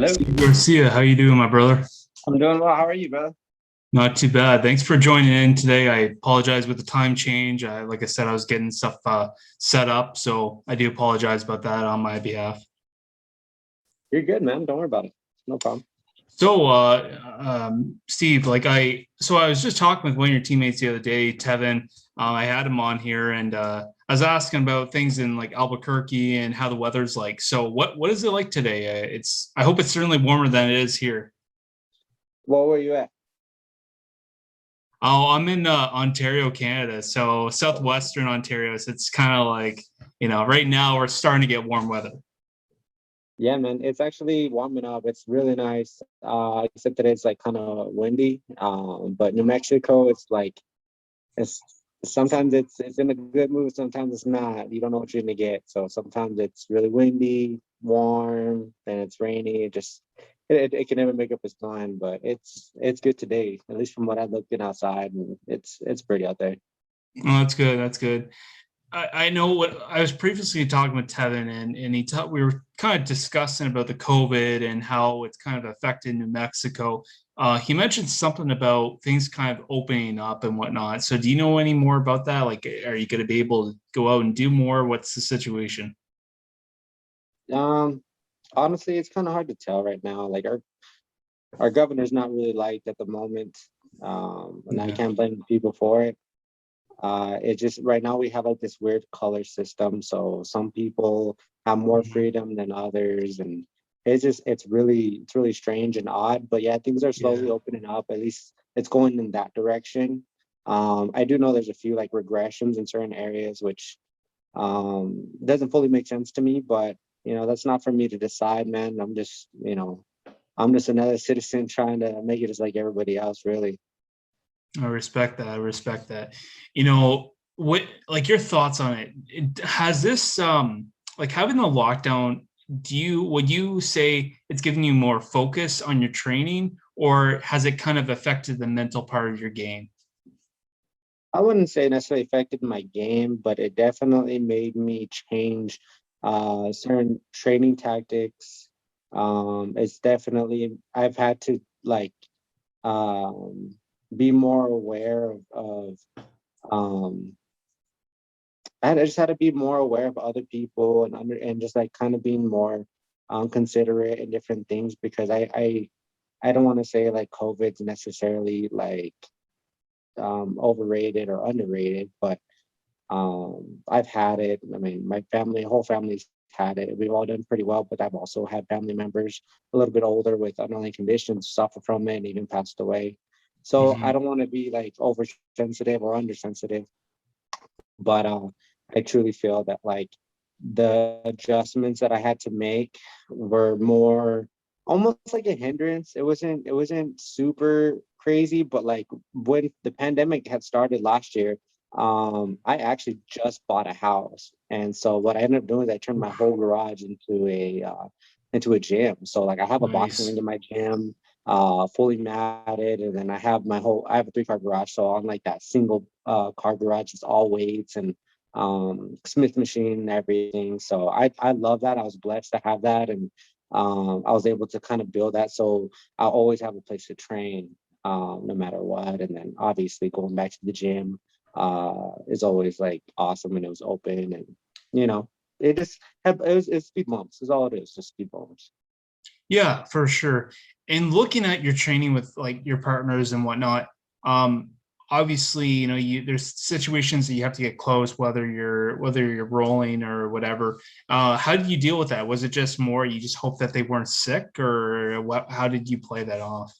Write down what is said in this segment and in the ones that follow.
Hello. Steve Garcia, how you doing, my brother? I'm doing well. How are you, brother? Not too bad. Thanks for joining in today. I apologize with the time change. Like I said, I was getting stuff set up, so I do apologize about that on my behalf. You're good, man. Don't worry about it. No problem. So, Steve, so I was just talking with one of your teammates the other day, Tevin. I had him on here, and I was asking about things in like Albuquerque and how the weather's like. So, what is it like today? I hope it's certainly warmer than it is here. Where were you at? Oh, I'm in Ontario, Canada, so southwestern Ontario. So it's kind of like, right now we're starting to get warm weather. Yeah, man. It's actually warming up. It's really nice. Except that it's like kind of windy. But New Mexico, it's sometimes it's in a good mood, sometimes it's not. You don't know what you're gonna get. So sometimes it's really windy, warm, then it's rainy. It can never make up its mind, but it's good today, at least from what I looked in outside, and it's pretty out there. Oh, that's good. That's good. I know what I was previously talking with Tevin, and we were kind of discussing about the COVID and how it's kind of affected New Mexico. He mentioned something about things kind of opening up and whatnot. So, do you know any more about that? Like, are you going to be able to go out and do more? What's the situation? Um, Honestly, it's kind of hard to tell right now. Like our governor's not really liked at the moment, and I Yeah. can't blame the people for it. It just right now we have like this weird color system, so some people have more Mhm. freedom than others, and it's really strange and odd. But yeah, things are slowly Yeah. opening up. At least it's going in that direction. I do know there's a few like regressions in certain areas, which doesn't fully make sense to me, but that's not for me to decide, man. I'm just another citizen trying to make it just like everybody else, really. I respect that. I respect that. What like your thoughts on has this like having the lockdown, would you say it's giving you more focus on your training, or has it kind of affected the mental part of your game? I wouldn't say it necessarily affected my game, but it definitely made me change certain training tactics. It's definitely I've had to like um, be more aware of um, I just had to be more aware of other people and just like kind of being more considerate in different things because I don't want to say like COVID's necessarily like overrated or underrated, but I've had it. I mean, my family, whole family's had it. We've all done pretty well, but I've also had family members a little bit older with underlying conditions suffer from it and even passed away. So I Mhm. don't want to be like oversensitive or undersensitive, but I truly feel that like the adjustments that I had to make were more almost like a hindrance. It wasn't super crazy, but like when the pandemic had started last year, I actually just bought a house. And so what I ended up doing is I turned my whole garage into a gym. So like I have a boxing ring Nice. in my gym, fully matted, and then I have a three car garage. So on like that single car garage, it's all weights and Smith machine and everything. So I love that. I was blessed to have that, and I was able to kind of build that. So I always have a place to train, no matter what. And then obviously going back to the gym is always like awesome, and it was open, and you know it just it's speed bumps. Is all it is, just speed bumps. Yeah, for sure. And looking at your training with like your partners and whatnot, um, obviously, there's situations that you have to get close, whether you're rolling or whatever. How did you deal with that? Was it just more you just hope that they weren't sick, or what? How did you play that off?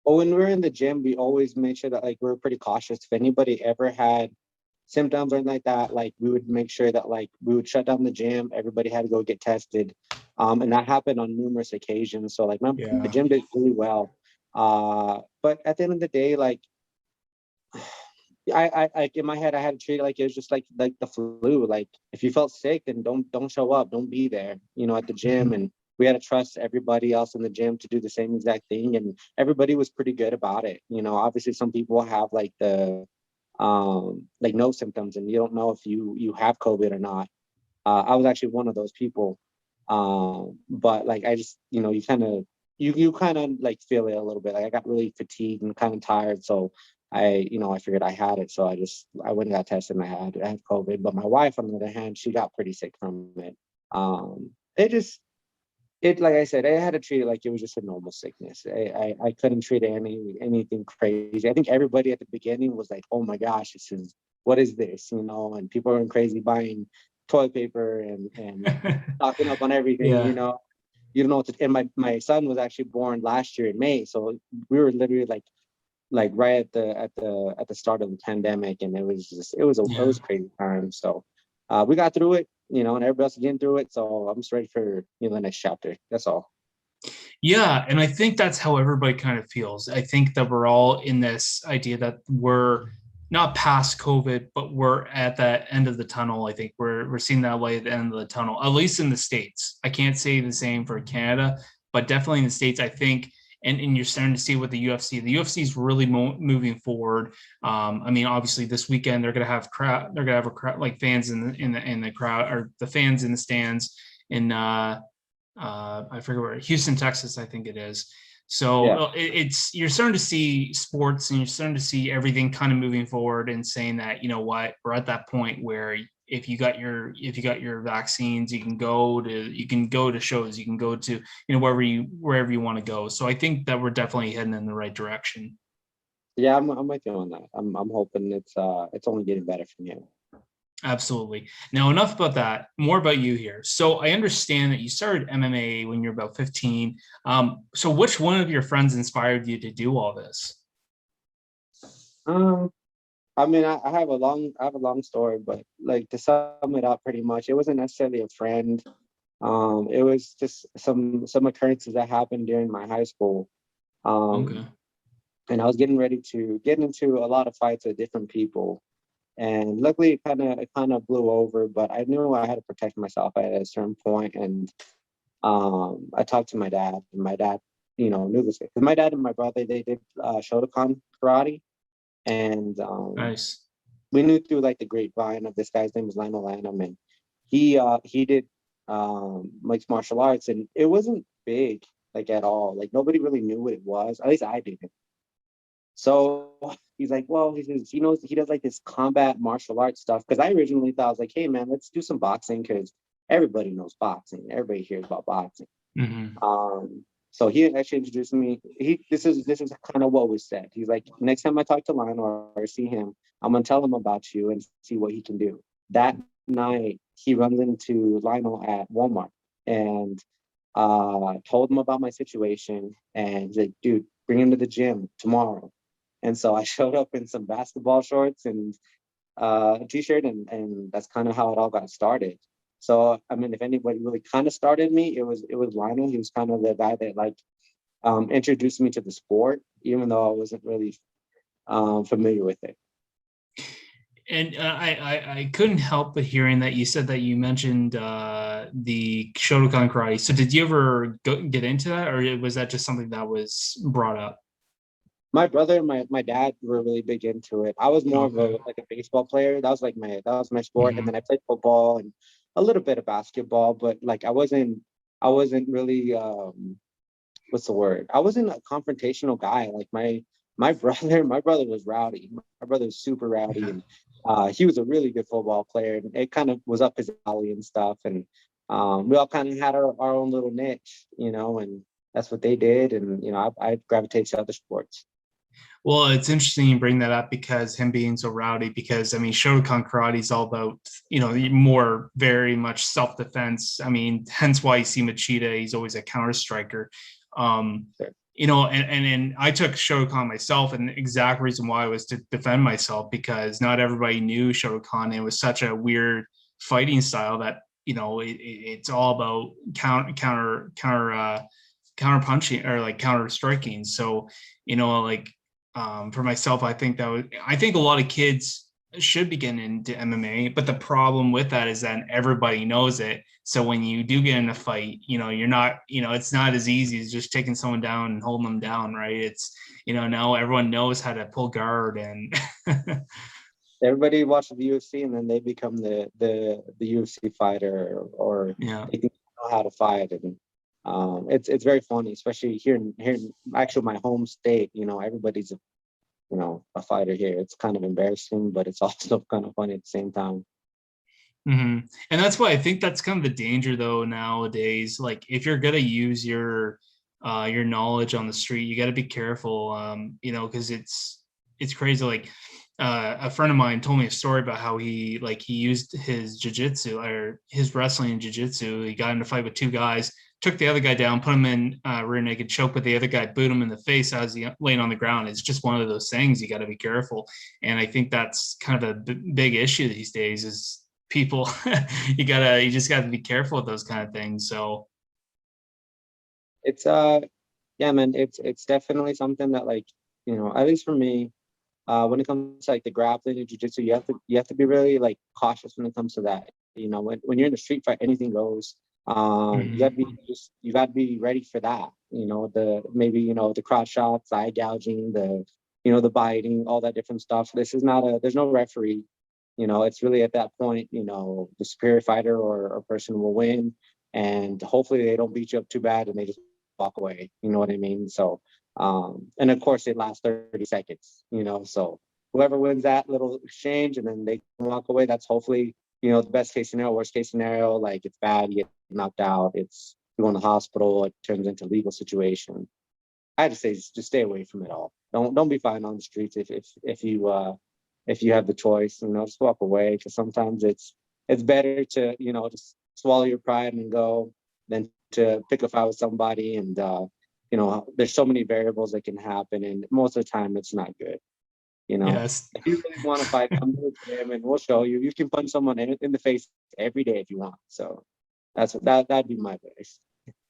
But when we were in the gym, we always made sure that like we were pretty cautious. If anybody ever had symptoms or anything like that, like we would make sure that like we would shut down the gym. Everybody had to go get tested, and that happened on numerous occasions. So like the Yeah. gym did really well. But at the end of the day, like I in my head I had to treat it like it was just like the flu. Like if you felt sick, then don't show up, don't be there, at the gym. Mhm. And we had to trust everybody else in the gym to do the same exact thing. And everybody was pretty good about it. Obviously some people have like the like no symptoms and you don't know if you have COVID or not. I was actually one of those people. But like I just, you kind of like feel it a little bit. Like I got really fatigued and kind of tired, so I figured I had it, so I went and got tested and I had COVID. But my wife, on the other hand, she got pretty sick from it. It just it like I said, I had to treat it like it was just a normal sickness. I couldn't treat it anything crazy. I think everybody at the beginning was like, "Oh my gosh, what is this?" And people are crazy buying toilet paper and stocking up on everything. Yeah. You don't know what to, and my son was actually born last year in May, so we were literally like right at the start of the pandemic, and it Yeah. was crazy time. So we got through it, and everybody else is getting through it. So I'm just ready for the next chapter. That's all. Yeah, and I think that's how everybody kind of feels. I think that we're all in this idea that we're not past COVID, but we're at that end of the tunnel. I think we're seeing that light at the end of the tunnel, at least in the States. I can't say the same for Canada, but definitely in the States, I think. And you're starting to see with the UFC. The UFC is really moving forward. I mean, obviously, this weekend they're gonna have crowd. They're gonna have a crowd, like fans in the crowd, or the fans in the stands in I forget where, Houston, Texas, I think it is. So Yeah. it's you're starting to see sports, and you're starting to see everything kind of moving forward and saying that, you know what, we're at that point where if you got your vaccines, you can go to shows, you can go to, wherever you want to go. So I think that we're definitely heading in the right direction. Yeah, I'm with you on that. I'm hoping it's only getting better from here. Absolutely. Now, enough about that. More about you here. So, I understand that you started MMA when you're about 15. So, which one of your friends inspired you to do all this? Um, I mean, I have a long story, but like to sum it up, pretty much, it wasn't necessarily a friend. It was just some occurrences that happened during my high school. Okay. Um, and I was getting ready to get into a lot of fights with different people. And luckily, it kind of blew over. But I knew I had to protect myself at a certain point. And I talked to my dad, and my dad, knew this because my dad and my brother, they did Shotokan karate, and Nice. we knew through like the grapevine of this guy's name was Lionel Lanham, and he did mixed martial arts, and it wasn't big like at all. Like nobody really knew what it was. At least I didn't. So he's like, well, he knows he does like this combat martial arts stuff. Because I originally thought, I was like, hey man, let's do some boxing because everybody knows boxing. Everybody hears about boxing. Hmm. So he actually introduced me. This is kind of what was said. He's like, next time I talk to Lionel or see him, I'm gonna tell him about you and see what he can do. That night, he runs into Lionel at Walmart and told him about my situation, and he's like, dude, bring him to the gym tomorrow. And so I showed up in some basketball shorts and a t-shirt, and that's kind of how it all got started. So I mean, if anybody really kind of started me, it was Lionel. He was kind of the guy that like introduced me to the sport, even though I wasn't really familiar with it. And I couldn't help but hearing that you said that you mentioned the Shotokan karate. So, did you ever get into that, or was that just something that was brought up? My brother and my dad were really big into it. I was more of Okay. a baseball player. That was my sport, and Hmm. then I played football and a little bit of basketball, but like I wasn't really what's the word? I wasn't a confrontational guy. Like my brother was rowdy. My brother was super rowdy, Yeah. and he was a really good football player. And it kind of was up his alley and stuff. And we all kind of had our own little niche, and that's what they did. And I gravitate to other sports. Well, it's interesting you bring that up because him being so rowdy, because I mean, Shotokan karate is all about, more very much self defense. I mean, hence why you see Machida, he's always a counter striker. Um, Sure. and I took Shotokan myself, and the exact reason why was to defend myself because not everybody knew Shotokan. It was such a weird fighting style that, it's all about counter punching or like counter striking. So, like for myself, I think a lot of kids should be getting into MMA, but the problem with that is that everybody knows it. So when you do get in a fight, you're not, it's not as easy as just taking someone down and holding them down, right? It's, now everyone knows how to pull guard and Everybody watches the UFC, and then they become the UFC fighter, or yeah. they think know how to fight. And it's very funny, especially here in actually my home state. You know, everybody's a fighter here. It's kind of embarrassing, but it's also kind of funny at the same time. And that's why I think that's kind of the danger though nowadays. Like if you're gonna use your knowledge on the street, you got to be careful. Because it's crazy. Like a friend of mine told me a story about how he used his jujitsu or his wrestling and jujitsu. He got in a fight with two guys, took the other guy down, put him in rear naked choke, but the other guy boot him in the face as he laying on the ground. It's just one of those things you got to be careful. And I think that's kind of a big issue these days is people. You just gotta be careful with those kind of things. So It's yeah, man, it's definitely something that, like, at least for me, when it comes to like the grappling and jiu-jitsu, you have to be really like cautious when it comes to that. When you're in a street fight, anything goes. mhm. You gotta be ready for that. The maybe, the crotch shots, the eye gouging, the biting, all that different stuff. This is not a there's no referee. It's really at that point, the superior fighter or person will win, and hopefully they don't beat you up too bad and they just walk away. You know what I mean? So, and of course it lasts 30 seconds. So whoever wins that little exchange and then they can walk away, that's hopefully, the best case scenario. Worst case scenario, like it's bad, you get knocked out, it's you go in the hospital, it turns into legal situation. I had to say just stay away from it all. Don't be fighting on the streets if you have the choice. Just walk away, because sometimes it's better to just swallow your pride and go than to pick a fight with somebody. And there's so many variables that can happen, and most of the time it's not good. Yes. If you really want to fight, come to the gym and we'll show you. You can punch someone in the face every day if you want. So that'd be my advice.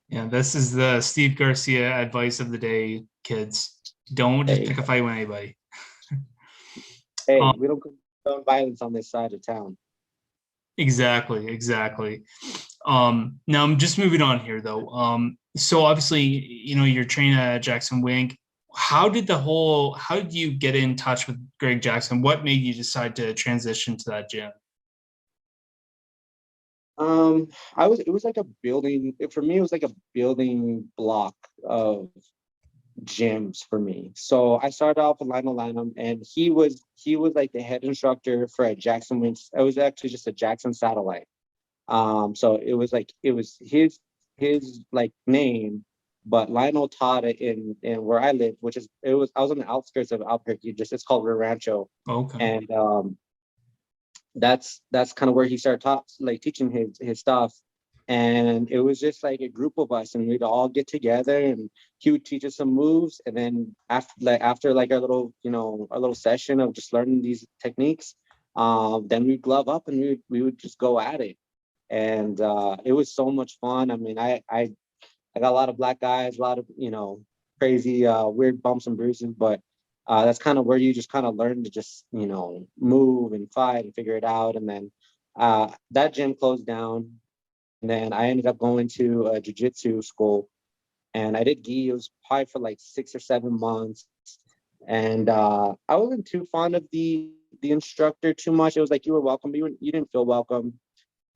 Yeah, this is the Steve Garcia advice of the day, kids. Don't just Hey, pick a fight with anybody. hey, Um, we don't condone violence on this side of town. exactly. Now I'm just moving on here though. So obviously, you're training at Jackson Wink. How did you get in touch with Greg Jackson? What made you decide to transition to that gym? Um, it was like a building for me. It was like a building block of gyms for me. So I started off with Lionel Lanham, and he was like the head instructor for a Jackson Wings. It was actually just a Jackson satellite. So it was his like name, but Lionel taught it in where I live, which is it was I was on the outskirts of Albuquerque. Just it's called Rio Rancho, Okay. and that's kind of where he started like teaching his stuff. And it was just like a group of us, and we'd all get together, and he would teach us some moves. And then after like our little session of just learning these techniques, then we'd glove up and we would just go at it. And it was so much fun. I mean, I got a lot of black guys, a lot of crazy weird bumps and bruises, but that's kind of where you just kind of learn to just move and fight and figure it out. And then that gym closed down, and then I ended up going to a jiu-jitsu school, and I did gi. It was probably for like 6 or 7 months, and I wasn't too fond of the instructor too much. It was like you were welcome, but you didn't feel welcome.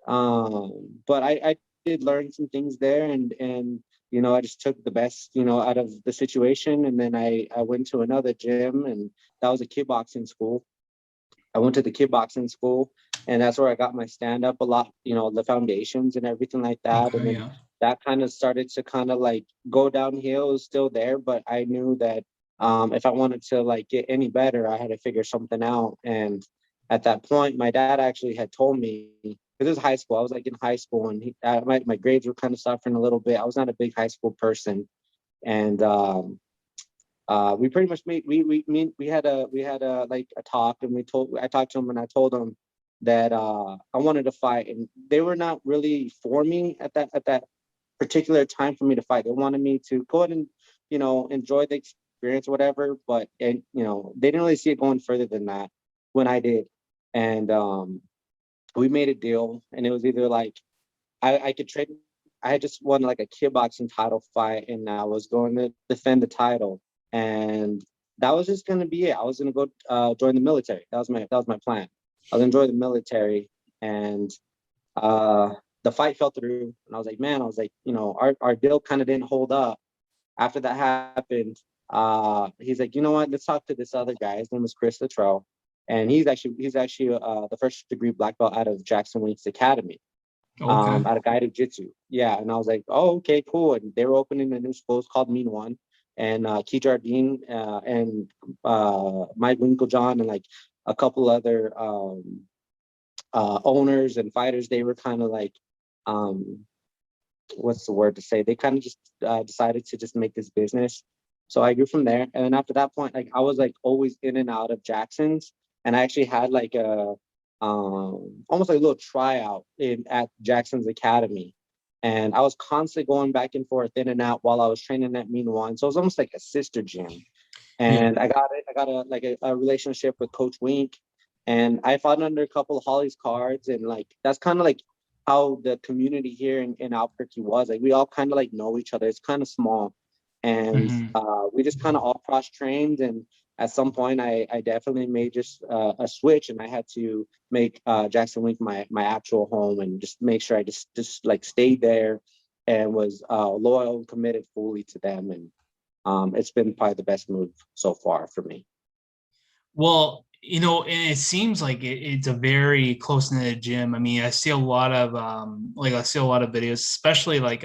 But I did learn some things there, and I just took the best out of the situation. And then I went to another gym, and that was a kickboxing school. I went to the kickboxing school, and that's where I got my stand up a lot, the foundations and everything like that. And Okay. then Yeah. that kind of started to kind of like go downhill. It was still there, but I knew that if I wanted to like get any better, I had to figure something out. And at that point, my dad actually had told me, because it was high school. I was like in high school, and my grades were kind of suffering a little bit. I was not a big high school person, and we pretty much made we had a like a talk, and I talked to him, and I told him that I wanted to fight, and they were not really for me at that particular time for me to fight. They wanted me to go ahead and enjoy the experience, whatever, but and they didn't really see it going further than that when I did. And we made a deal, and it was either like I could trade. I had just won like a kickboxing title fight, and I was going to defend the title, and that was just going to be it. I was going to go join the military. That was my plan. I was going to join the military, and the fight fell through, and I was like, man, I was like, our deal kind of didn't hold up. After that happened, he's like, you know what? Let's talk to this other guy. His name was Chris Luttrell, and he's actually the first degree black belt out of Jackson Wink's academy, Okay. out of Guy Jiu-Jitsu. Yeah, and I was like, oh, okay, cool. And they were opening a new school. It's called Mean One, and Key Jardine and Mike Winklejohn and like a couple other owners and fighters. They were kind of like, um, what's the word to say? They kind of just decided to just make this business. So I grew from there, and then after that point, like I was like always in and out of Jackson's, and I actually had like a almost like a little tryout in at Jackson's Academy, and I was constantly going back and forth in and out while I was training at Mean One. So it was almost like a sister gym, Yeah. and I got a relationship with Coach Wink, and I fought under a couple of Holly's cards, and like that's kind of like how the community here in Albuquerque was. Like we all kind of like know each other. It's kind of small, and Hmm. we just kind of all cross trained. And at some point, I definitely made just a switch, and I had to make Jackson Wink my actual home, and just make sure I just like stayed there and was loyal and committed fully to them. And it's been probably the best move so far for me. Well, and it seems like it's a very close knit gym. I mean, I see a lot of videos, especially like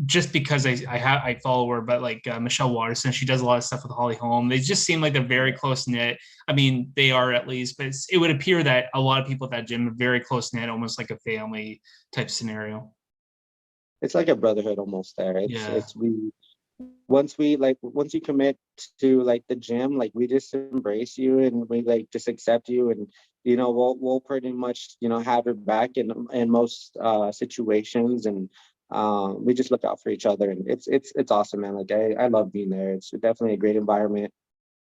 just because I follow her, but like Michelle Watterson, she does a lot of stuff with Holly Holm. They just seem like they're very close knit. I mean, they are at least, but it would appear that a lot of people at that gym are very close knit, almost like a family type scenario. It's like a brotherhood almost there. Yeah. It's we once you commit to like the gym, like we just embrace you, and we like just accept you, and we'll pretty much have your back in most situations. And we just look out for each other, and it's awesome, man. Like I love being there. It's definitely a great environment.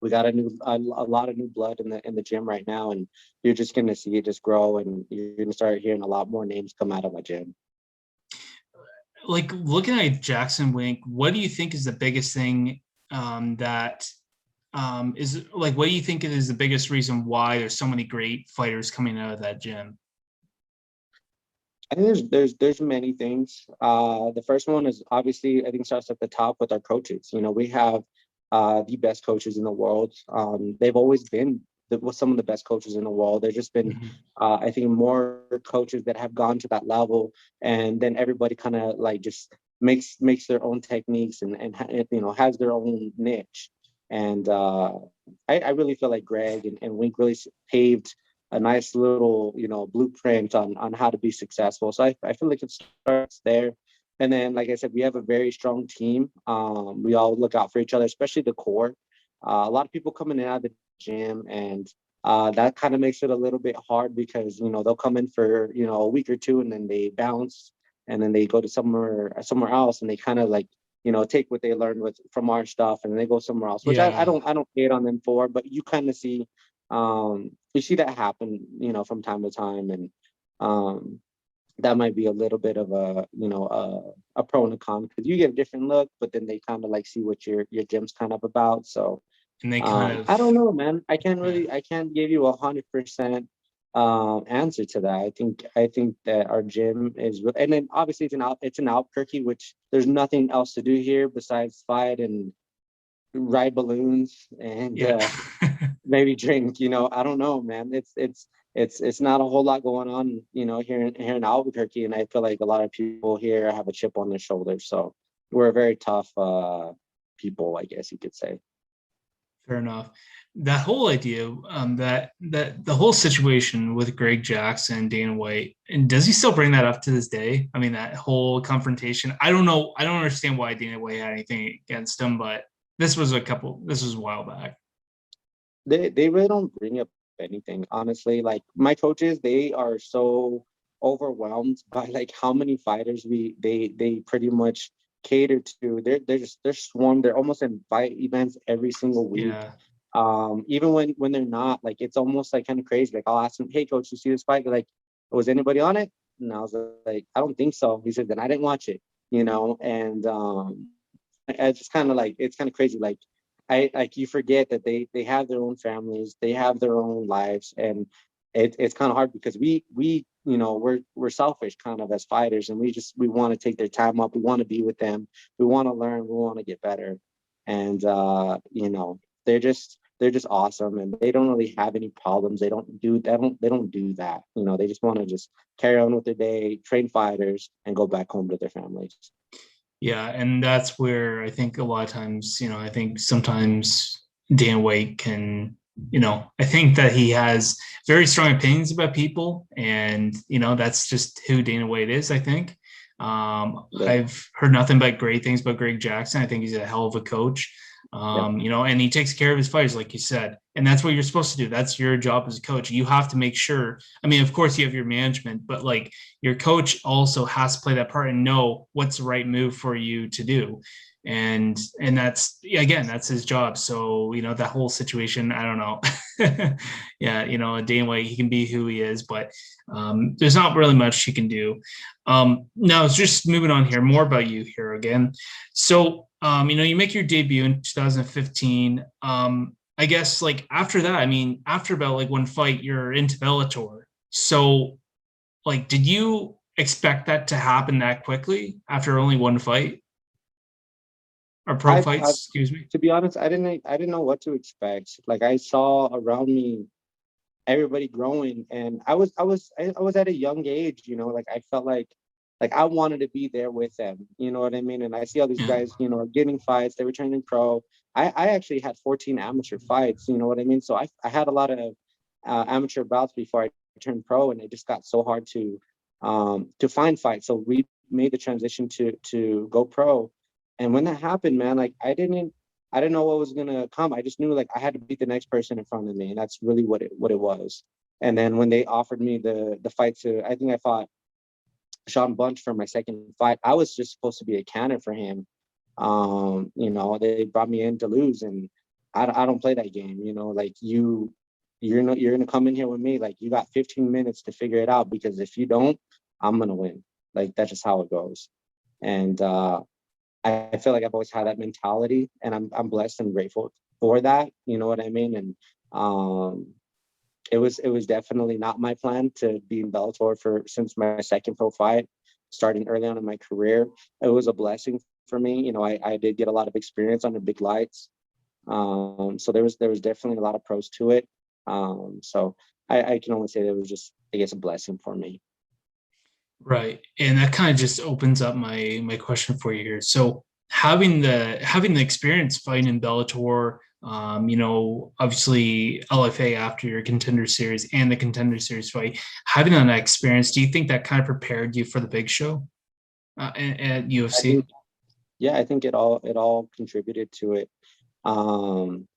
We got a lot of new blood in the gym right now, and you're just gonna see it just grow, and you're gonna start hearing a lot more names come out of my gym. Like looking at Jackson Wink, what do you think is the biggest thing that is like, what do you think is the biggest reason why there's so many great fighters coming out of that gym? I think there's many things. The first one is obviously I think starts at the top with our coaches. We have the best coaches in the world. They've always been with some of the best coaches in the world. There's just been Mhm. I think more coaches that have gone to that level, and then everybody kind of like just makes their own techniques, and has their own niche. And I really feel like Greg and Wink really paved a nice little blueprint on how to be successful. So I feel like it starts there. And then like I said, we have a very strong team. We all look out for each other, especially the core. A lot of people coming in out of the gym, and that kind of makes it a little bit hard because they'll come in for a week or two, and then they bounce, and then they go to somewhere else, and they kind of like take what they learned from our stuff, and they go somewhere else, which I Yeah. don't hate on them for. But you kind of see you see that happen from time to time. And um that might be a little bit of a pro and a con, because you get a different look, but then they kind of like see what your gym's kind of about. So And they kind I don't of, know, man. yeah. I can't give you 100% answer to that. I think that our gym is, and then obviously it's in Albuquerque, which there's nothing else to do here besides fight and ride balloons and Yeah. maybe drink. I don't know, man. It's not a whole lot going on, here in Albuquerque, and I feel like a lot of people here have a chip on their shoulder. So we're a very tough people, I guess you could say. Fair enough. That whole idea, that the whole situation with Greg Jackson, Dana White, and does he still bring that up to this day? I mean, that whole confrontation. I don't know. I don't understand why Dana White had anything against him, but this was a while back. They really don't bring up anything, honestly. Like my coaches, they are so overwhelmed by like how many fighters they pretty much cater to. They're swarmed. They're almost in fight events every single week. Yeah. Even when they're not, like it's almost like kind of crazy. Like I'll ask them, "Hey, coach, you see this fight?" They're like, "Was anybody on it?" And I was like, "I don't think so." He said, "Then I didn't watch it." And it's just kind of like it's kind of crazy. Like I like you forget that they have their own families, they have their own lives, and it's kind of hard because we we're selfish kind of as fighters, and we want to take their time up. We want to be with them. We want to learn. We want to get better. And they're just awesome, and they don't really have any problems. They don't do that. They just want to just carry on with their day, train fighters, and go back home to their families. Yeah, and that's where I think a lot of times, I think sometimes Dan White can, I think that he has very strong opinions about people, and that's just who Dana White is, I think. Yeah, I've heard nothing but great things about Greg Jackson. I think he's a hell of a coach. yeah. And he takes care of his fighters, like you said, and that's what you're supposed to do. That's your job as a coach. You have to make sure. I mean, of course, you have your management, but like your coach also has to play that part and know what's the right move for you to do. And that's, again, that's his job. So that whole situation, I don't know. Yeah, Dana White, he can be who he is, but there's not really much he can do. Now, it's just moving on here, more about you here again. So, you make your debut in 2015. I guess like after that, I mean, after about like one fight, you're into Bellator. So, like, did you expect that to happen that quickly after only one fight or pro I fights? Excuse me. To be honest, I didn't know what to expect. Like I saw around me everybody growing, and I was at a young age, like I felt like I wanted to be there with them, you know what I mean? And I see all these Yeah. guys, getting fights, they were turning pro. I actually had 14 amateur fights, you know what I mean? So I had a lot of amateur bouts before I turned pro, and it just got so hard to find fights. So we made the transition to go pro. And when that happened, man, like I didn't know what was gonna come. I just knew like I had to beat the next person in front of me, and that's really what it was. And then when they offered me the fight I think I fought Sean Bunch for my second fight. I was just supposed to be a cannon for him. They brought me in to lose, and I don't play that game. Like you're gonna come in here with me. Like you got 15 minutes to figure it out, because if you don't, I'm gonna win. Like that's just how it goes. And I feel like I've always had that mentality, and I'm blessed and grateful for that. You know what I mean? And it was definitely not my plan to be in Bellator since my second pro fight, starting early on in my career. It was a blessing for me. I did get a lot of experience under big lights. So there was definitely a lot of pros to it. So I can only say that it was just, I guess, a blessing for me. Right. And that kind of just opens up my question for you here. So having the experience fighting in Bellator, obviously LFA after your Contender Series and the Contender Series fight, having that experience, do you think that kind of prepared you for the big show at I UFC? think, yeah, I think it all contributed to it. Um,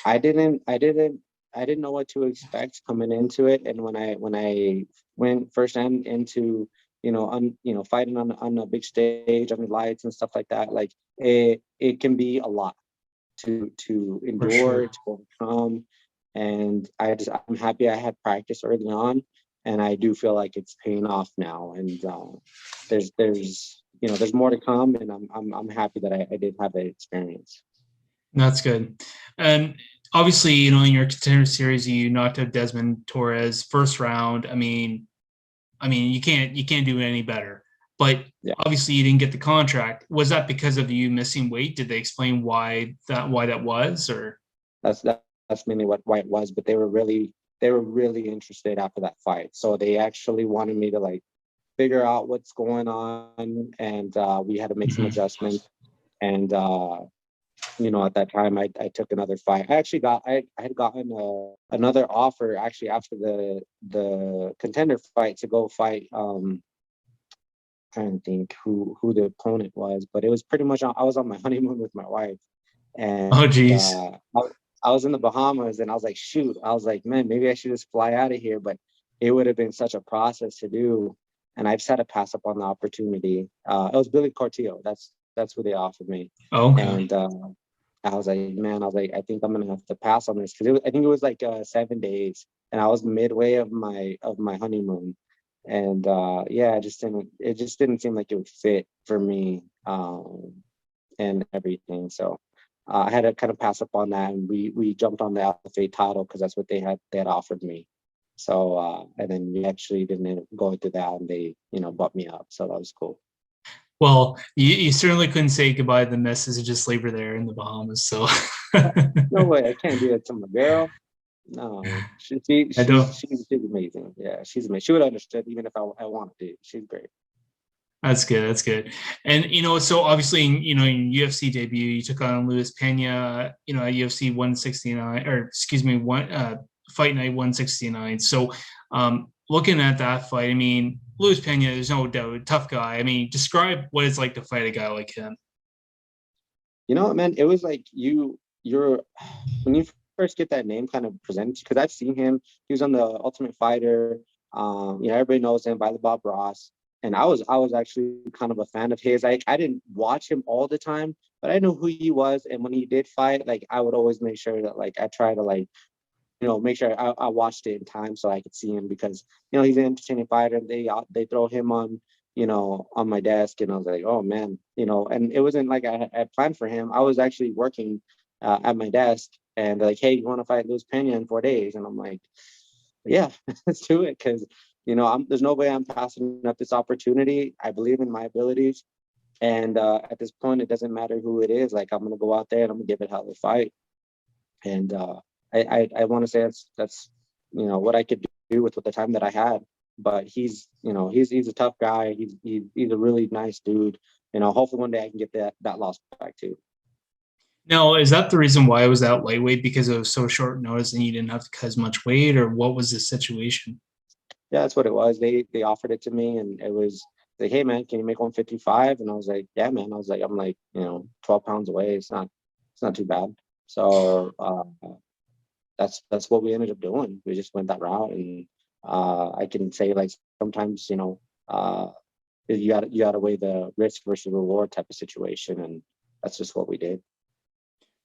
I didn't I didn't I didn't know what to expect coming into it, and when I went first into fighting on a big stage under lights and stuff like that, like it can be a lot to For endure, sure. to overcome. And I'm happy I had practice early on, and I do feel like it's paying off now. And there's more to come, and I'm happy that I did have that experience. That's good. And obviously, in your Contender Series, you knocked out Desmond Torres first round. I mean, you can't do any better. But Yeah, obviously, you didn't get the contract. Was that because of you missing weight? Did they explain why that was, or? that's mainly why it was. But they were really interested after that fight, so they actually wanted me to like figure out what's going on, and we had to make some Mhm. adjustments. And at that time, I took another fight. I had gotten another offer actually after the contender fight to go fight. I don't think who the opponent was, but it was pretty much I was on my honeymoon with my wife, and Oh, geez. I was in the Bahamas, and I was like, shoot, I was like, man, maybe I should just fly out of here, but it would have been such a process to do, and I just had to pass up on the opportunity. It was Billy Cortillo. That's what they offered me, Okay. and I was like, man, I was like, I think I'm gonna have to pass on this, because I think it was like 7 days, and I was midway of my honeymoon, and yeah, it just didn't seem like it would fit for me, and everything. So I had to kind of pass up on that, and we jumped on the Alpha title because that's what they had offered me. So and then we actually didn't end up going through that, and they bought me up, so that was cool. Well, you certainly couldn't say goodbye to the missus and just leave her there in the Bahamas. So No way, I can't do that to my girl. No, I don't. she's amazing. Yeah, she's amazing. She would understand even if I wanted to. She's great. That's good. That's good. And so obviously, in UFC debut, you took on Luis Pena, at UFC 169, or excuse me, Fight Night 169. So, looking at that fight, I mean, Luis Pena, there's no doubt, tough guy. I mean, describe what it's like to fight a guy like him. You know what, man? It was like you're when you first get that name kind of presented, because I've seen him. He was on the Ultimate Fighter. Everybody knows him by the Bob Ross. And I was actually kind of a fan of his. I didn't watch him all the time, but I knew who he was. And when he did fight, like I would always make sure that like I try to like make sure I watched it in time so I could see him, because he's an entertaining fighter. They throw him on on my desk, and I was like, oh man, and it wasn't like I planned for him. I was actually working at my desk, and like, hey, you want to fight Luis Pena in 4 days? And I'm like, yeah, let's do it, because there's no way I'm passing up this opportunity. I believe in my abilities, and at this point, it doesn't matter who it is. Like, I'm gonna go out there and I'm gonna give it hell of a fight. And I want to say that's what I could do with the time that I had. But he's a tough guy. He's a really nice dude. Hopefully one day I can get that loss back too. Now, is that the reason why it was that lightweight, because it was so short notice and you didn't have to cut as much weight, or what was the situation? Yeah, that's what it was. They offered it to me, and it was like, hey man, can you make 155? And I was like, yeah man. I'm like 12 pounds away. It's not too bad. So that's what we ended up doing. We just went that route, and I can say like sometimes you got to weigh the risk versus reward type of situation, and that's just what we did.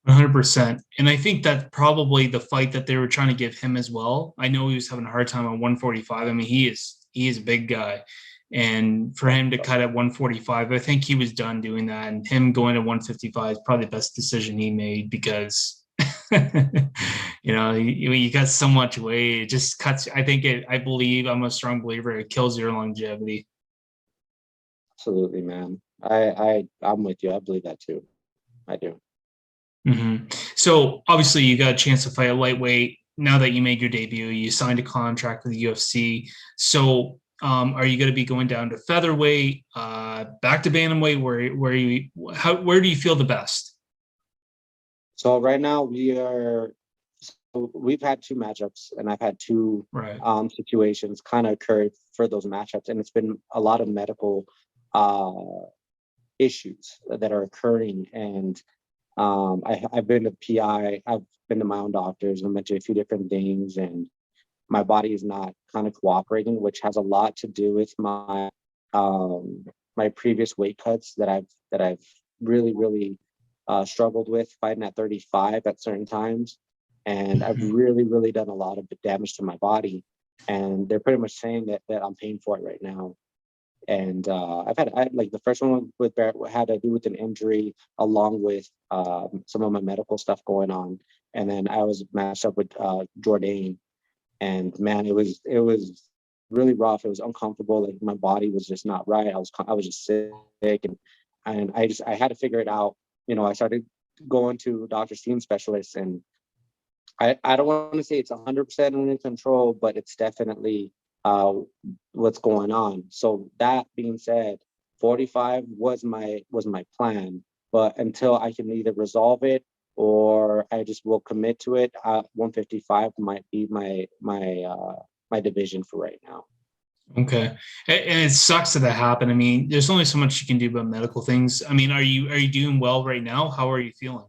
100%. And I think that probably the fight that they were trying to give him as well. I know he was having a hard time on 145. I mean, he is a big guy. And for him to cut at 145, I think he was done doing that. And him going to 155 is probably the best decision he made, because you got so much weight. It just cuts. I believe, I'm a strong believer, it kills your longevity. Absolutely, man. I'm with you. I believe that too. I do. So obviously you got a chance to fight a lightweight. Now that you made your debut, you signed a contract with the UFC. So are you going to be going down to featherweight, back to bantamweight? Where do you feel the best? So right now we've had two matchups, and I've had two Right. situations kind of occurred for those matchups, and it's been a lot of medical uh, issues that are occurring. And I've been to PI, I've been to my own doctors, and mentioned a few different things, and my body is not kind of cooperating, which has a lot to do with um, my previous weight cuts that I've really struggled with fighting at 35 at certain times, and I've Mhm. really done a lot of damage to my body, and they're pretty much saying that I'm paying for it right now. And like the first one with Barrett had to do with an injury, along with some of my medical stuff going on, and then I was matched up with Jordan, and man, it was really rough. It was uncomfortable. Like my body was just not right. I was just sick, and I had to figure it out. I started going to Dr. Steen specialists, and I don't want to say it's 100% under control, but it's definitely uh, what's going on. So that being said, 45 was my plan, but until I can either resolve it or I just will commit to it, 155 might be my division for right now. Okay. And it sucks that happened. I mean, there's only so much you can do about medical things. I mean, are you doing well right now? How are you feeling?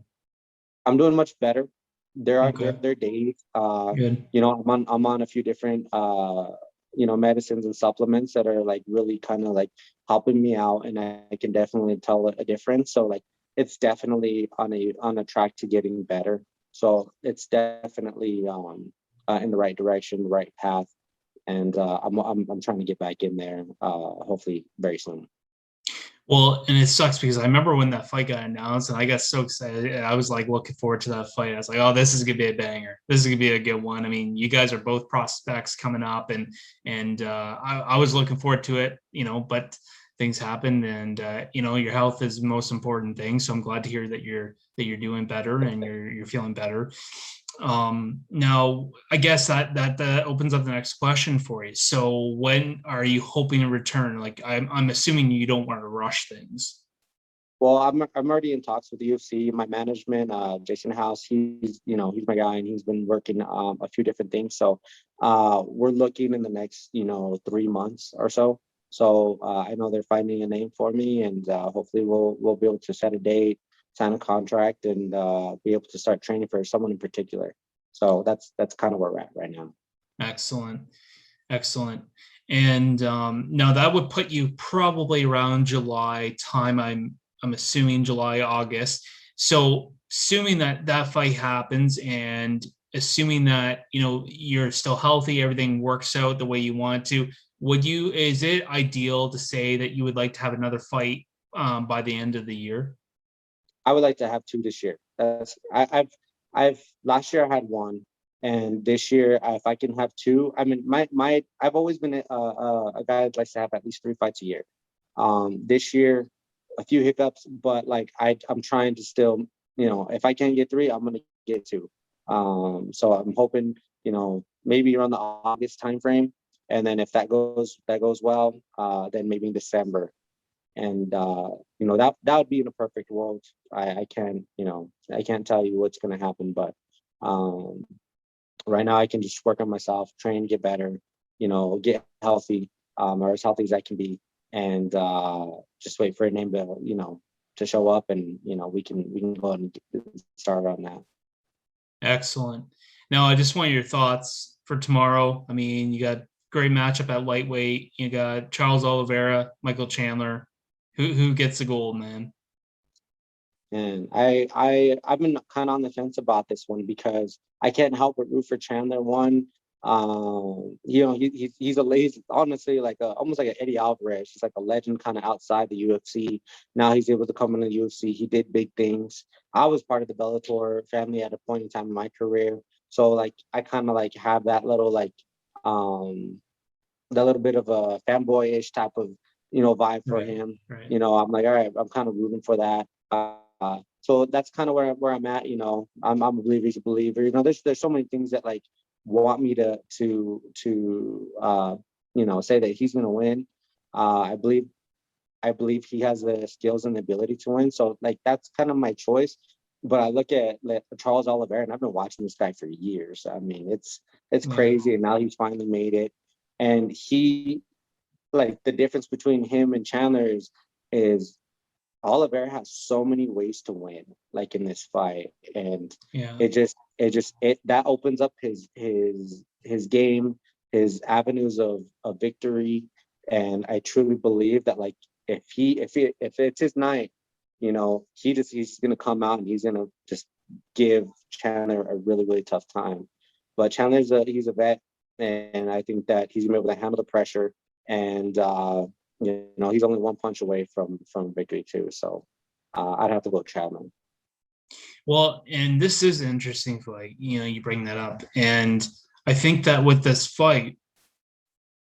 I'm doing much better. There Okay. there are days, Good. I'm on a few different medicines and supplements that are like really kind of like helping me out, and I can definitely tell a difference. So like it's definitely on a track to getting better. So it's definitely in the right direction, the right path, and I'm trying to get back in there, hopefully very soon. Well, and it sucks because I remember when that fight got announced and I got so excited. And I was like looking forward to that fight. I was like, oh, this is gonna be a banger. This is gonna be a good one. I mean, you guys are both prospects coming up, and I was looking forward to it, but things happened, and your health is the most important thing. So I'm glad to hear that you're doing better and you're feeling better. Now I guess that opens up the next question for you. So when are you hoping to return? Like I'm assuming you don't want to rush things. Well, I'm already in talks with the UFC. My management, Jason House, he's my guy, and he's been working a few different things. So we're looking in the next 3 months or so. So I know they're finding a name for me, and hopefully we'll be able to set a date, sign a contract, and be able to start training for someone in particular. So that's kind of where we're at right now. Excellent. Excellent. And now that would put you probably around July time. I'm assuming July, August. So assuming that that fight happens and assuming that you're still healthy, everything works out the way you want to, is it ideal to say that you would like to have another fight by the end of the year? I would like to have two this year. I've last year I had one, and this year if I can have two, I mean I've always been a guy that likes to have at least 3 fights a year. This year, a few hiccups, but like I'm trying to still, if I can't get three, I'm gonna get two. So I'm hoping, maybe around the August timeframe, and then if that goes well, then maybe in December, and that would be in a perfect world. I can't tell you what's going to happen, but um right now I can just work on myself, train, get better, get healthy, or as healthy as I can be, and just wait for a name to show up, and we can go ahead and start on that. Excellent. Now, I just want your thoughts for tomorrow. I mean, you got great matchup at lightweight. You got Charles Oliveira, Michael Chandler. Who gets the gold, man? And I've been kind of on the fence about this one because I can't help but root for Chandler. One, he's honestly like almost like an Eddie Alvarez. He's like a legend kind of outside the UFC. Now he's able to come in the UFC. He did big things. I was part of the Bellator family at a point in time in my career, so like I kind of like have that little like um that little bit of a fanboyish type of vibe for Right, him. right. I'm like, all right, I'm kind of rooting for that. So that's kind of where I'm at. I'm a believer. He's a believer. There's so many things that like want me to say that he's gonna win. I believe he has the skills and the ability to win. So like that's kind of my choice. But I look at like, Charles Oliveira, and I've been watching this guy for years. I mean, it's Yeah. crazy, and now he's finally made it. And he like the difference between him and Chandler is Oliveira has so many ways to win, like in this fight, and Yeah. it that opens up his game, his avenues of victory, and I truly believe that like if it's his night, he's gonna come out and he's gonna just give Chandler a really really tough time. But he's a vet, and I think that he's gonna be able to handle the pressure, and he's only one punch away from victory too. So I'd have to go Chapman. Well, and this is interesting fight. You bring that up, and I think that with this fight,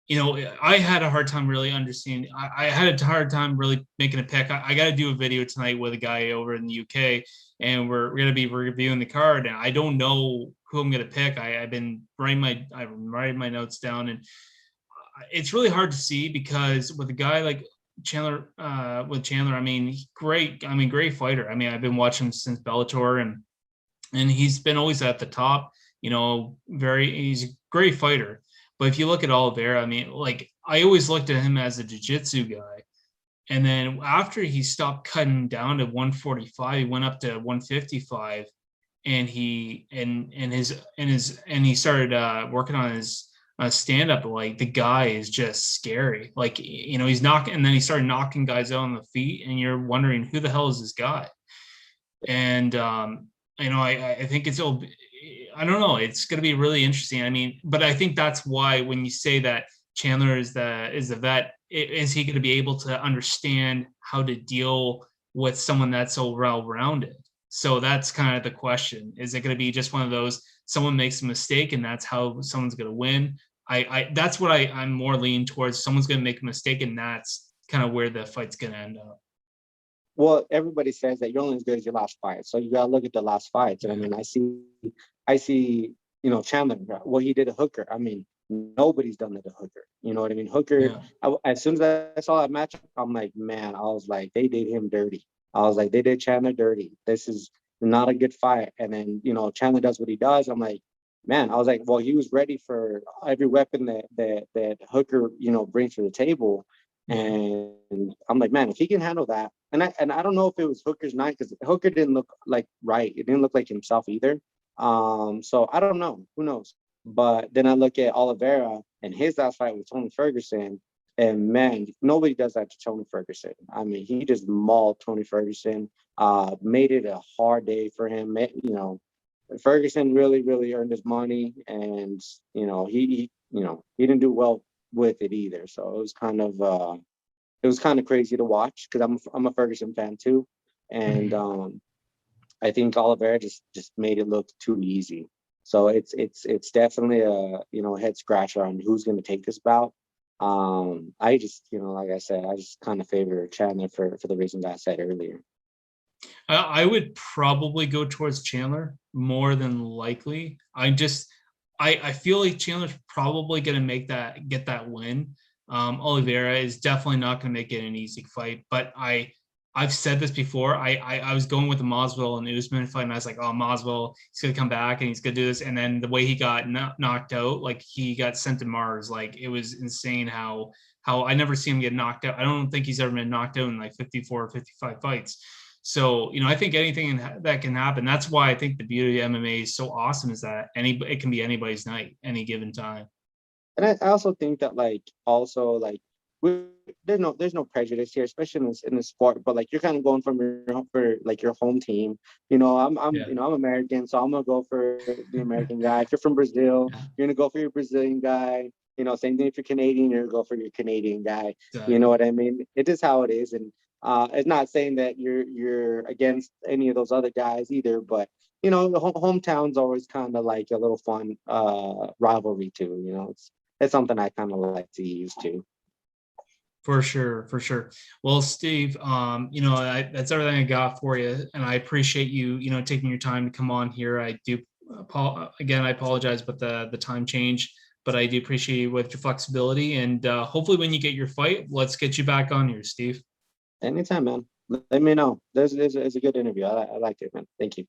I had a hard time really understanding. I had a hard time really making a pick. I got to do a video tonight with a guy over in the UK, and we're going to be reviewing the card. And I don't know who I'm going to pick. I'm writing my notes down, and it's really hard to see because with a guy like Chandler, I mean, great. I mean, great fighter. I mean, I've been watching him since Bellator, and he's been always at the top. He's a great fighter. But if you look at Oliveira, I mean, like I always looked at him as a jiu-jitsu guy. And then after he stopped cutting down to 145, he went up to 155, and he started working on his stand up. Like the guy is just scary. Like he's knocking, and then he started knocking guys out on the feet, and you're wondering who the hell is this guy. And I think I don't know. It's going to be really interesting. I mean, but I think that's why when you say that Chandler is the vet, is he going to be able to understand how to deal with someone that's so well-rounded? So that's kind of the question. Is it going to be just one of those, someone makes a mistake and that's how someone's going to win? That's what I'm more leaning towards. Someone's going to make a mistake, and that's kind of where the fight's going to end up. Well, everybody says that you're only as good as your last fight, so you gotta look at the last fights. And I mean, I see, Chandler. Well, he did a hooker. I mean, nobody's done it a hooker. You know what I mean? Hooker. Yeah. As soon as I saw that matchup, I'm like, man, I was like, they did him dirty. I was like, they did Chandler dirty. This is not a good fight. And then Chandler does what he does. I'm like, man, I was like, well, he was ready for every weapon that Hooker brings to the table. Yeah. And I'm like, man, if he can handle that, and I don't know if it was Hooker's night, because Hooker didn't look like right. It didn't look like himself either. So I don't know. Who knows? But then I look at Oliveira and his last fight with Tony Ferguson, and man, nobody does that to Tony Ferguson. I mean, he just mauled Tony Ferguson. Made it a hard day for him. Ferguson really, really earned his money, and he didn't do well with it either. So it was kind of crazy to watch, because I'm a Ferguson fan too, and I think Oliveira just made it look too easy. So it's definitely a head scratcher on who's going to take this bout. I just like I said, I just kind of favor Chandler for the reasons I said earlier. I would probably go towards Chandler more than likely. I feel like Chandler's probably going to get that win. Oliveira is definitely not going to make it an easy fight, but I've said this before. I was going with the Masvidal and Usman fight, and I was like, oh, Masvidal, he's going to come back and he's going to do this. And then the way he got knocked out, like he got sent to Mars. Like it was insane how I never see him get knocked out. I don't think he's ever been knocked out in like 54 or 55 fights. So, I think anything that can happen. That's why I think the beauty of MMA is so awesome, is that it can be anybody's night, any given time. And I also think that there's no prejudice here, especially in the sport. But like, you're kind of going for like your home team. Yeah. I'm American, so I'm gonna go for the American guy. If you're from Brazil, Yeah. you're gonna go for your Brazilian guy. Same thing if you're Canadian, you're gonna go for your Canadian guy. You know Exactly. what I mean? It is how it is, and it's not saying that you're against any of those other guys either, but the hometown's always kind of like a little fun rivalry too. It's something I kind of like to use too. For sure, for sure. Well, Steve, that's everything I got for you, and I appreciate you, taking your time to come on here. I do, again, I apologize about the time change, but I do appreciate you with your flexibility, and hopefully, when you get your fight, let's get you back on here, Steve. Anytime, man. Let me know. There's a good interview. I liked it, man. Thank you.